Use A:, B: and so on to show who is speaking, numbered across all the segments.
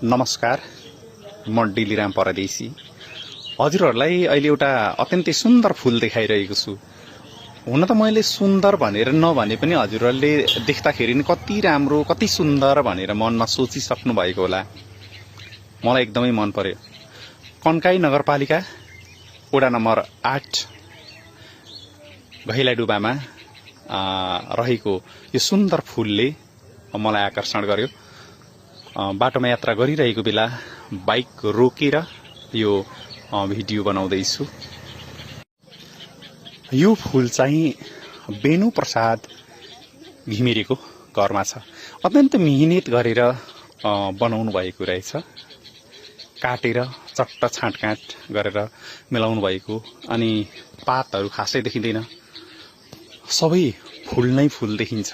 A: नमस्कार, म डिलिराम परदेशी। हजुरहरूलाई अहिले एउटा अत्यन्तै सुन्दर फूल देखाइरहेको छु। हुन त मैले सुन्दर भनेर नभने पनि हजुरहरूले देख्दाखेरि नि कति राम्रो कति सुन्दर भनेर मनमा सोचिसक्नु भएको होला। मलाई एकदमै मन पर्यो। कन्काई नगरपालिका वडा नम्बर 8 घैलाडुबामा रहेको यो सुन्दर फूलले मलाई आकर्षण गर्यो। बाटोमा यात्रा गरिरहेको बेला बाइक रोकेर यो भिडियो बनाउँदैछु। यो फूल चाहिँ बेनु प्रसाद घिमिरेको घरमा छ। अत्यन्त मिहिनेत गरेर बनाउनु भएको रहेछ। काटेर चट्ट छाँटकाँट गरेर मिलाउनु भएको, अनि पातहरू खासै देखिँदैन, सबै फूल नै फूल देखिन्छ।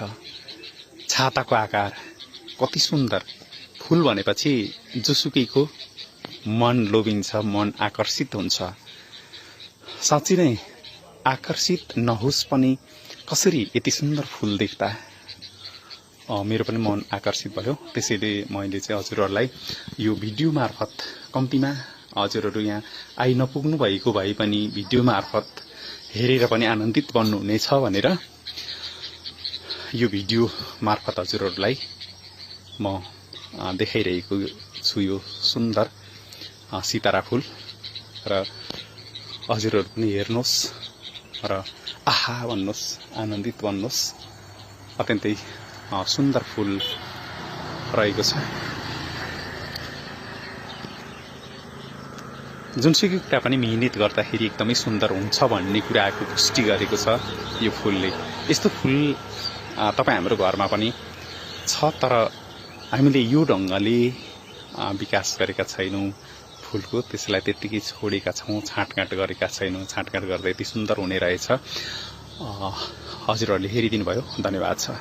A: छाताको आकार कति सुन्दर। फूल भनेपछि जुसुकैको मन लोभिन्छ, मन आकर्षित हुन्छ। साँच्चै नै आकर्षित नहोस् पनि कसरी यति सुन्दर फूल देख्दा मेरो पनि मन आकर्षित भयो। त्यसैले मैले चाहिँ हजुरहरूलाई यो भिडियो मार्फत, कम्तीमा हजुरहरू यहाँ आइ नपुग्नु भएको भए पनि भिडियो मार्फत हेरेर पनि आनन्दित बन्नुहुनेछ भनेर यो भिडियो मार्फत हजुरहरूलाई म देखाइरहेको छु यो सुन्दर सितारा फूल। र हजुरहरू पनि हेर्नुहोस् र आहा भन्नुहोस्, आनन्दित बन्नुहोस्। अत्यन्तै सुन्दर फूल रहेको छ। जुनसुकै कुरा पनि मिहिनेत गर्दाखेरि एकदमै सुन्दर हुन्छ भन्ने कुराको पुष्टि गरेको छ यो फूलले। यस्तो फूल तपाईँ हाम्रो घरमा पनि छ, तर हामीले यो ढङ्गले विकास गरेका छैनौँ फूलको। त्यसलाई त्यत्तिकै छोडेका छौँ, छाँटकाँट गरेका छैनौँ। छाँटकाँट गर्दा यति सुन्दर हुने रहेछ। हजुरहरूले हेरिदिनु भयो, धन्यवाद छ।